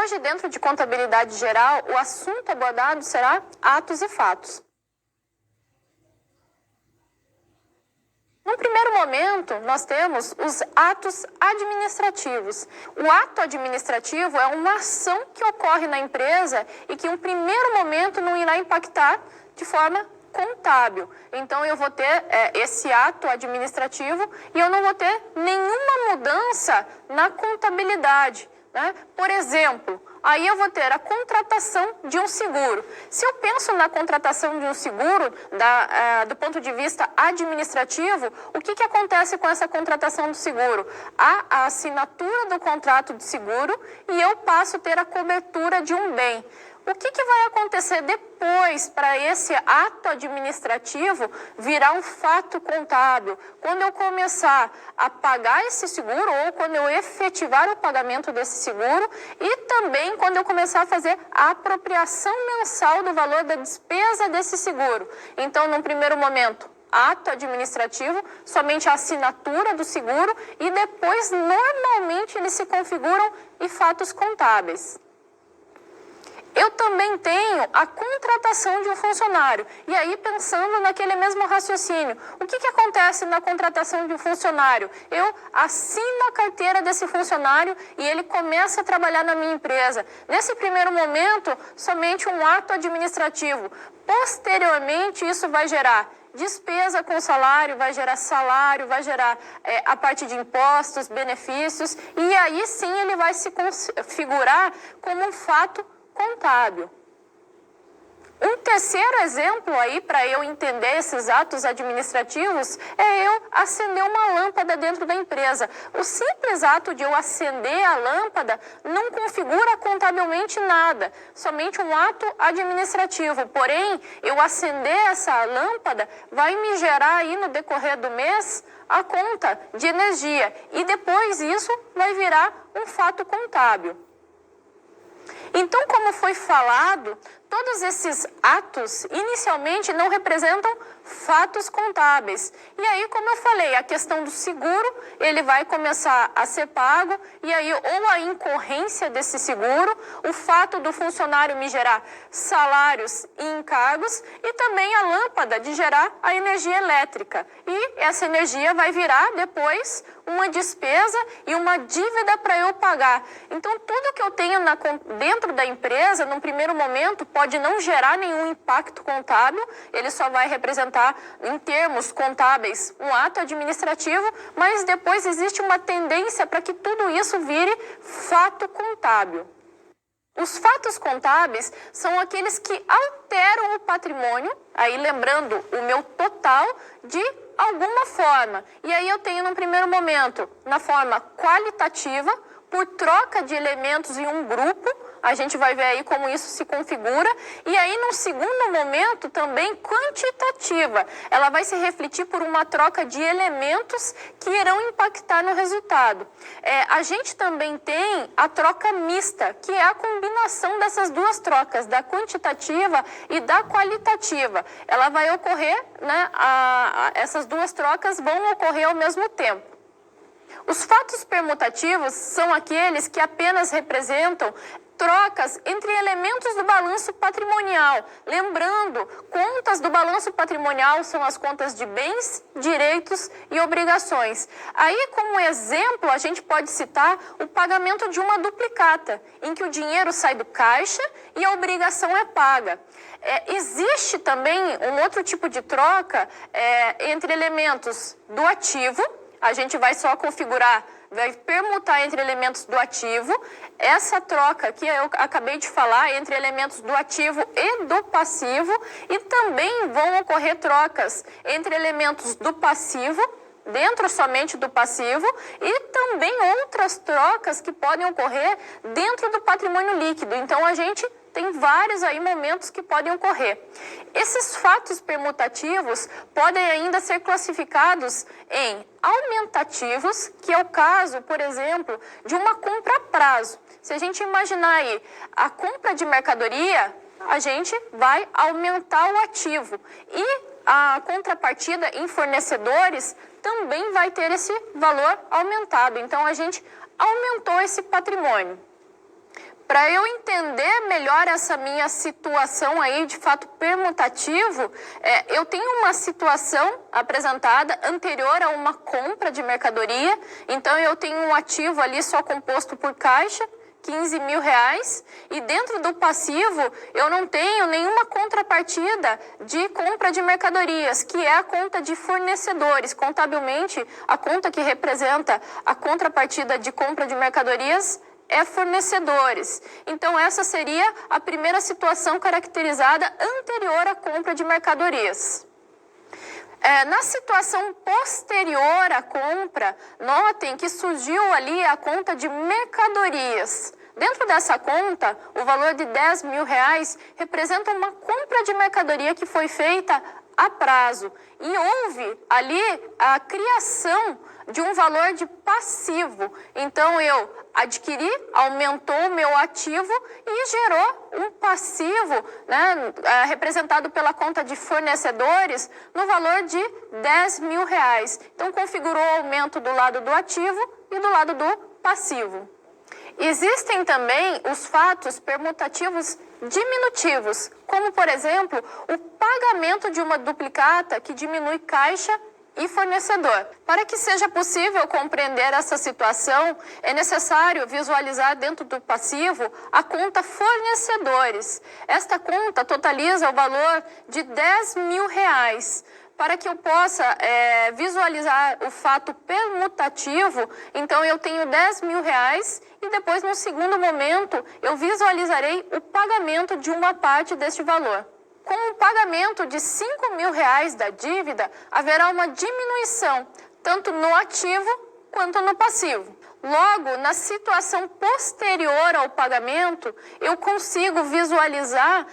hoje, dentro de contabilidade geral, o assunto abordado será atos e fatos. No primeiro momento, nós temos os atos administrativos. O ato administrativo é uma ação que ocorre na empresa e que, em um primeiro momento, não irá impactar de forma contábil. Então, eu vou ter esse ato administrativo e eu não vou ter nenhuma mudança na contabilidade, né? Por exemplo, aí eu vou ter a contratação de um seguro. Se eu penso na contratação de um seguro, do ponto de vista administrativo, o que acontece com essa contratação do seguro? Há a assinatura do contrato de seguro e eu passo a ter a cobertura de um bem. O que vai acontecer depois para esse ato administrativo virar um fato contábil? Quando eu começar a pagar esse seguro ou quando eu efetivar o pagamento desse seguro e também quando eu começar a fazer a apropriação mensal do valor da despesa desse seguro. Então, num primeiro momento, ato administrativo, somente a assinatura do seguro e depois, normalmente, eles se configuram em fatos contábeis. Eu também tenho a contratação de um funcionário. E aí, pensando naquele mesmo raciocínio, o que acontece na contratação de um funcionário? Eu assino a carteira desse funcionário e ele começa a trabalhar na minha empresa. Nesse primeiro momento, somente um ato administrativo. Posteriormente, isso vai gerar despesa com salário, vai gerar a parte de impostos, benefícios, e aí sim ele vai se configurar como um fato contábil. Um terceiro exemplo aí para eu entender esses atos administrativos é eu acender uma lâmpada dentro da empresa. O simples ato de eu acender a lâmpada não configura contabilmente nada, somente um ato administrativo. Porém, eu acender essa lâmpada vai me gerar aí no decorrer do mês a conta de energia e depois isso vai virar um fato contábil. Então, como foi falado, todos esses atos inicialmente não representam fatos contábeis. E aí, como eu falei, a questão do seguro, ele vai começar a ser pago, e aí ou a incorrência desse seguro, o fato do funcionário me gerar salários e encargos, e também a lâmpada de gerar a energia elétrica. E essa energia vai virar depois uma despesa e uma dívida para eu pagar. Então, tudo que eu tenho dentro da empresa, num primeiro momento, pode não gerar nenhum impacto contábil, ele só vai representar, em termos contábeis, um ato administrativo, mas depois existe uma tendência para que tudo isso vire fato contábil. Os fatos contábeis são aqueles que alteram o patrimônio, aí lembrando o meu total, de alguma forma. E aí eu tenho, num primeiro momento, na forma qualitativa, por troca de elementos em um grupo, a gente vai ver aí como isso se configura. E aí, num segundo momento, também quantitativa. Ela vai se refletir por uma troca de elementos que irão impactar no resultado. A gente também tem a troca mista, que é a combinação dessas duas trocas, da quantitativa e da qualitativa. Ela vai ocorrer, né, essas duas trocas vão ocorrer ao mesmo tempo. Os fatos permutativos são aqueles que apenas representam trocas entre elementos do balanço patrimonial. Lembrando, contas do balanço patrimonial são as contas de bens, direitos e obrigações. Aí, como exemplo, a gente pode citar o pagamento de uma duplicata, em que o dinheiro sai do caixa e a obrigação é paga. Existe também um outro tipo de troca entre elementos do ativo. A gente vai só configurar, vai permutar entre elementos do ativo. Essa troca que eu acabei de falar entre elementos do ativo e do passivo. E também vão ocorrer trocas entre elementos do passivo, dentro somente do passivo, e também outras trocas que podem ocorrer dentro do patrimônio líquido. Então, a gente tem vários aí momentos que podem ocorrer. Esses fatos permutativos podem ainda ser classificados em aumentativos, que é o caso, por exemplo, de uma compra a prazo. Se a gente imaginar aí a compra de mercadoria, a gente vai aumentar o ativo. E a contrapartida em fornecedores também vai ter esse valor aumentado. Então, a gente aumentou esse patrimônio. Para eu entender melhor essa minha situação aí de fato permutativo, eu tenho uma situação apresentada anterior a uma compra de mercadoria, então eu tenho um ativo ali só composto por caixa, R$15.000, e dentro do passivo eu não tenho nenhuma contrapartida de compra de mercadorias, que é a conta de fornecedores. Contabilmente, a conta que representa a contrapartida de compra de mercadorias é fornecedores. Então, essa seria a primeira situação caracterizada anterior à compra de mercadorias. Na situação posterior à compra, notem que surgiu ali a conta de mercadorias. Dentro dessa conta, o valor de R$10.000 representa uma compra de mercadoria que foi feita a prazo. E houve ali a criação de um valor de passivo. Então, eu adquiri, aumentou o meu ativo e gerou um passivo, né, representado pela conta de fornecedores no valor de R$10.000. Então, configurou o aumento do lado do ativo e do lado do passivo. Existem também os fatos permutativos diminutivos, como, por exemplo, o pagamento de uma duplicata que diminui caixa e fornecedor. Para que seja possível compreender essa situação, é necessário visualizar dentro do passivo a conta fornecedores. Esta conta totaliza o valor de R$10.000. Para que eu possa visualizar o fato permutativo, então eu tenho R$10.000 e depois, no segundo momento, eu visualizarei o pagamento de uma parte deste valor. Com o pagamento de R$5.000 da dívida, haverá uma diminuição, tanto no ativo quanto no passivo. Logo, na situação posterior ao pagamento, eu consigo visualizar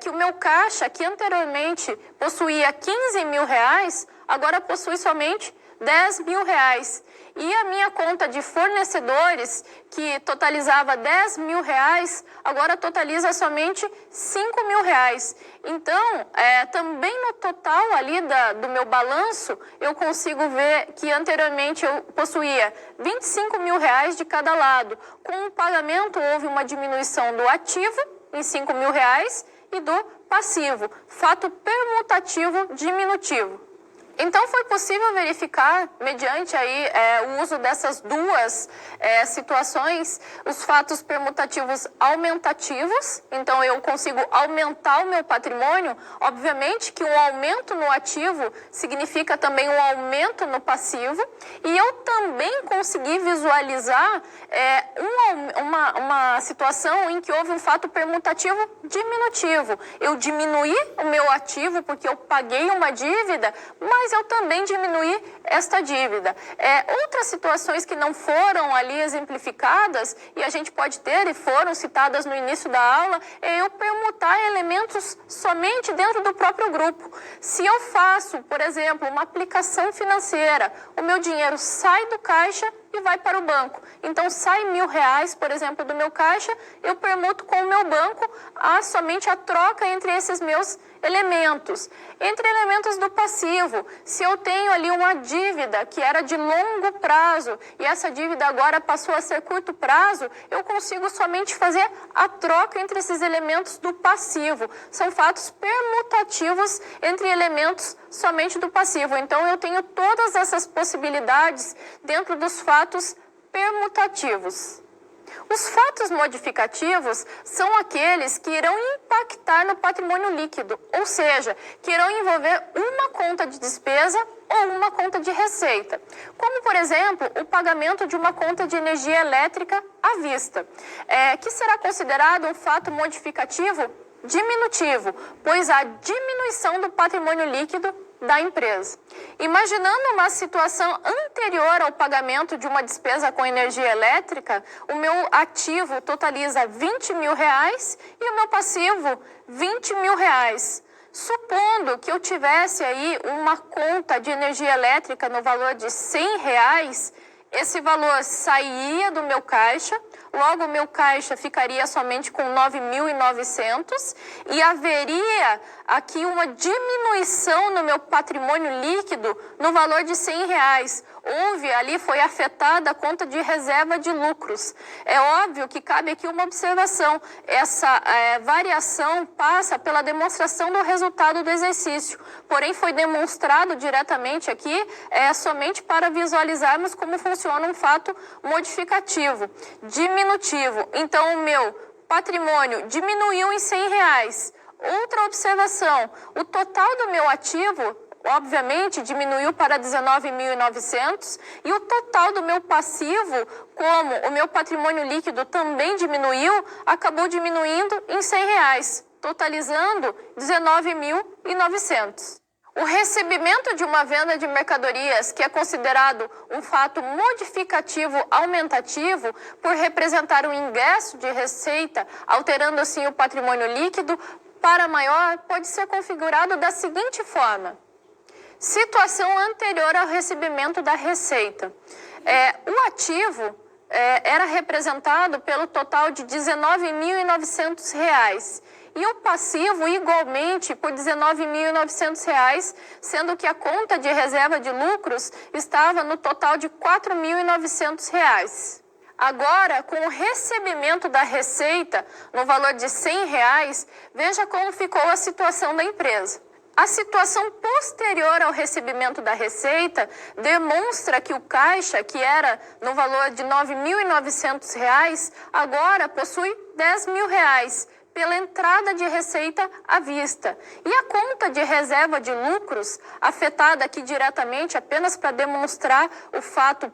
que o meu caixa, que anteriormente possuía R$15.000, agora possui somente R$10.000. E a minha conta de fornecedores, que totalizava R$10.000, agora totaliza somente R$5.000. Então, também no total ali do meu balanço, eu consigo ver que anteriormente eu possuía R$25.000 de cada lado. Com o pagamento, houve uma diminuição do ativo em R$5.000 e do passivo, fato permutativo diminutivo. Então, foi possível verificar, mediante aí, o uso dessas duas situações, os fatos permutativos aumentativos. Então, eu consigo aumentar o meu patrimônio. Obviamente que um aumento no ativo significa também um aumento no passivo. E eu também consegui visualizar uma situação em que houve um fato permutativo diminutivo. Eu diminuí o meu ativo porque eu paguei uma dívida, mas eu também diminuí esta dívida. Outras situações que não foram ali exemplificadas, e a gente pode ter, e foram citadas no início da aula, é eu permutar elementos somente dentro do próprio grupo. Se eu faço, por exemplo, uma aplicação financeira, o meu dinheiro sai do caixa e vai para o banco. Então, sai R$1.000, por exemplo, do meu caixa, eu permuto com o meu banco somente a troca entre esses meus elementos. Entre elementos do passivo, se eu tenho ali uma dívida que era de longo prazo e essa dívida agora passou a ser curto prazo, eu consigo somente fazer a troca entre esses elementos do passivo. São fatos permutativos entre elementos somente do passivo. Então, eu tenho todas essas possibilidades dentro dos fatos permutativos. Os fatos modificativos são aqueles que irão impactar no patrimônio líquido, ou seja, que irão envolver uma conta de despesa ou uma conta de receita, como, por exemplo, o pagamento de uma conta de energia elétrica à vista, que será considerado um fato modificativo diminutivo, pois há diminuição do patrimônio líquido da empresa. Imaginando uma situação anterior ao pagamento de uma despesa com energia elétrica, o meu ativo totaliza R$20.000 e o meu passivo R$20.000. Supondo que eu tivesse aí uma conta de energia elétrica no valor de R$100, esse valor sairia do meu caixa, logo o meu caixa ficaria somente com 9.900 e haveria aqui uma diminuição no meu patrimônio líquido no valor de R$100, foi afetada a conta de reserva de lucros. É óbvio que cabe aqui uma observação. Essa variação passa pela demonstração do resultado do exercício. Porém, foi demonstrado diretamente aqui somente para visualizarmos como funciona um fato modificativo, diminutivo. Então, o meu patrimônio diminuiu em R$100. Outra observação, o total do meu ativo, obviamente, diminuiu para 19.900 e o total do meu passivo, como o meu patrimônio líquido também diminuiu, acabou diminuindo em R$100, totalizando 19.900. O recebimento de uma venda de mercadorias, que é considerado um fato modificativo aumentativo, por representar um ingresso de receita, alterando assim o patrimônio líquido, para maior, pode ser configurado da seguinte forma. Situação anterior ao recebimento da receita. O ativo era representado pelo total de R$19.900 e o passivo igualmente por R$19.900, sendo que a conta de reserva de lucros estava no total de R$4.900. Agora, com o recebimento da receita no valor de R$100, veja como ficou a situação da empresa. A situação posterior ao recebimento da receita demonstra que o caixa, que era no valor de R$9.900, agora possui R$10.000 pela entrada de receita à vista. E a conta de reserva de lucros, afetada aqui diretamente apenas para demonstrar o fato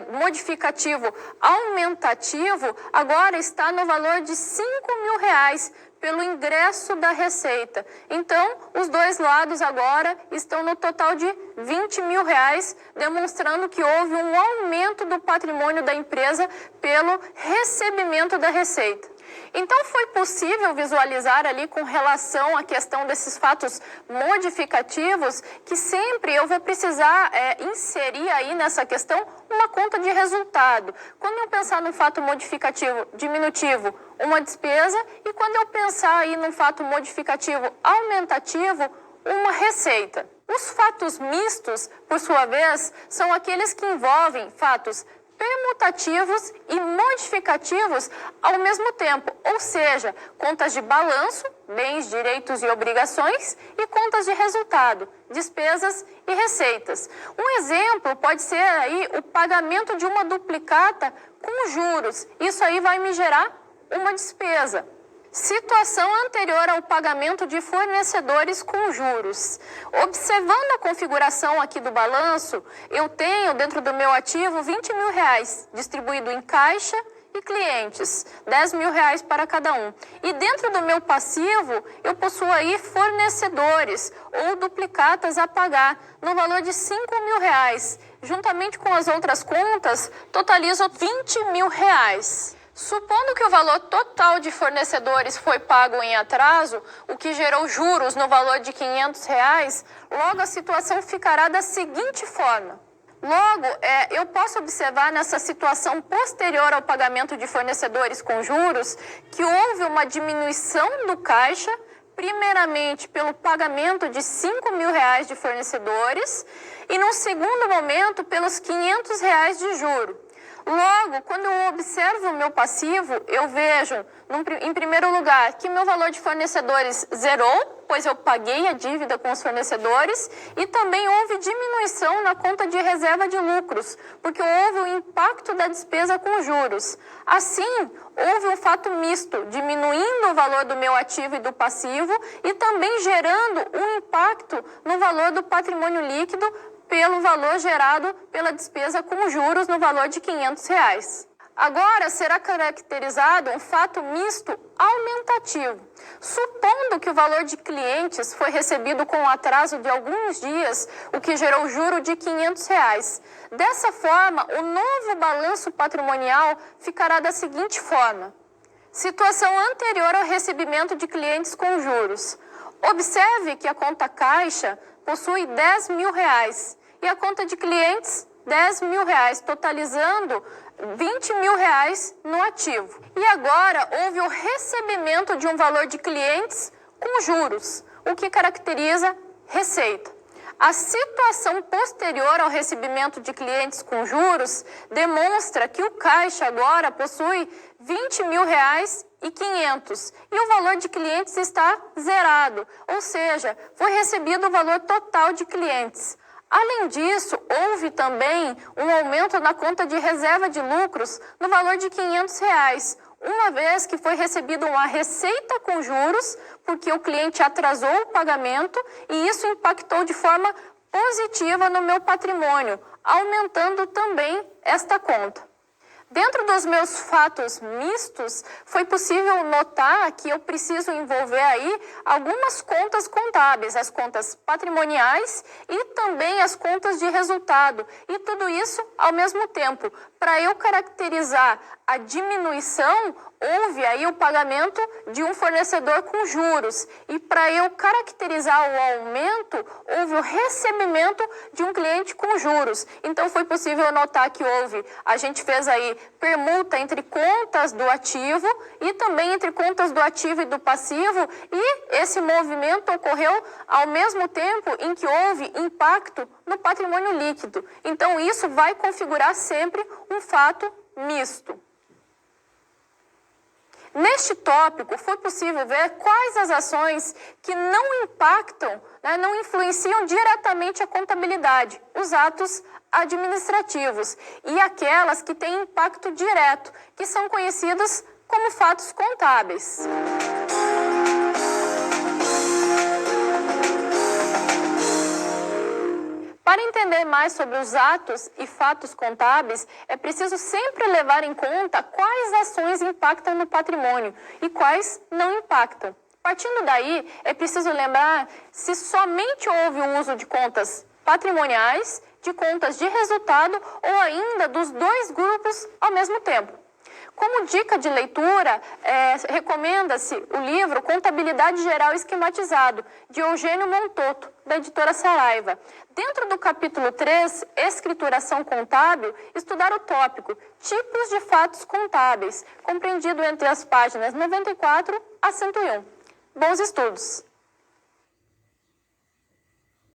modificativo aumentativo, agora está no valor de R$5.000 pelo ingresso da receita. Então, os dois lados agora estão no total de R$20.000, demonstrando que houve um aumento do patrimônio da empresa pelo recebimento da receita. Então, foi possível visualizar ali com relação à questão desses fatos modificativos que sempre eu vou precisar inserir aí nessa questão uma conta de resultado. Quando eu pensar num fato modificativo diminutivo, uma despesa, e quando eu pensar aí num fato modificativo aumentativo, uma receita. Os fatos mistos, por sua vez, são aqueles que envolvem fatos permutativos e modificativos ao mesmo tempo, ou seja, contas de balanço, bens, direitos e obrigações, e contas de resultado, despesas e receitas. Um exemplo pode ser aí o pagamento de uma duplicata com juros. Isso aí vai me gerar uma despesa. Situação anterior ao pagamento de fornecedores com juros. Observando a configuração aqui do balanço, eu tenho dentro do meu ativo R$20.000 distribuído em caixa e clientes, R$10.000 para cada um. E dentro do meu passivo, eu possuo aí fornecedores ou duplicatas a pagar no valor de R$5.000. Juntamente com as outras contas, totalizam R$20.000. Supondo que o valor total de fornecedores foi pago em atraso, o que gerou juros no valor de R$500, logo a situação ficará da seguinte forma. Logo, eu posso observar nessa situação posterior ao pagamento de fornecedores com juros que houve uma diminuição do caixa, primeiramente pelo pagamento de R$5.000 de fornecedores e, num segundo momento, pelos R$500 de juro. Logo, quando eu observo o meu passivo, eu vejo, em primeiro lugar, que meu valor de fornecedores zerou, pois eu paguei a dívida com os fornecedores, e também houve diminuição na conta de reserva de lucros, porque houve o impacto da despesa com juros. Assim, houve um fato misto, diminuindo o valor do meu ativo e do passivo, e também gerando um impacto no valor do patrimônio líquido, pelo valor gerado pela despesa com juros no valor de R$500. Agora, será caracterizado um fato misto aumentativo. Supondo que o valor de clientes foi recebido com atraso de alguns dias, o que gerou juro de R$500. Dessa forma, o novo balanço patrimonial ficará da seguinte forma. Situação anterior ao recebimento de clientes com juros. Observe que a conta caixa possui R$10.000 e a conta de clientes R$10.000, totalizando R$20.000 no ativo. E agora houve o recebimento de um valor de clientes com juros, o que caracteriza receita. A situação posterior ao recebimento de clientes com juros demonstra que o caixa agora possui R$ 20.500 e o valor de clientes está zerado, ou seja, foi recebido o valor total de clientes. Além disso, houve também um aumento na conta de reserva de lucros no valor de R$ 500, uma vez que foi recebida uma receita com juros, porque o cliente atrasou o pagamento e isso impactou de forma positiva no meu patrimônio, aumentando também esta conta. Dentro dos meus fatos mistos, foi possível notar que eu preciso envolver aí algumas contas contábeis, as contas patrimoniais e também as contas de resultado. E tudo isso ao mesmo tempo. Para eu caracterizar a diminuição, houve aí o pagamento de um fornecedor com juros. E para eu caracterizar o aumento, houve o recebimento de um cliente com juros. Então foi possível notar que a gente fez aí permuta entre contas do ativo e também entre contas do ativo e do passivo, e esse movimento ocorreu ao mesmo tempo em que houve impacto no patrimônio líquido. Então isso vai configurar sempre um fato misto. Neste tópico, foi possível ver quais as ações que não impactam, não influenciam diretamente a contabilidade, os atos administrativos, e aquelas que têm impacto direto, que são conhecidas como fatos contábeis. Para entender mais sobre os atos e fatos contábeis, é preciso sempre levar em conta quais ações impactam no patrimônio e quais não impactam. Partindo daí, é preciso lembrar se somente houve um uso de contas patrimoniais, de contas de resultado ou ainda dos dois grupos ao mesmo tempo. Como dica de leitura, recomenda-se o livro Contabilidade Geral Esquematizado, de Eugênio Montoto, da editora Saraiva. Dentro do capítulo 3, Escrituração Contábil, estudar o tópico Tipos de Fatos Contábeis, compreendido entre as páginas 94 a 101. Bons estudos!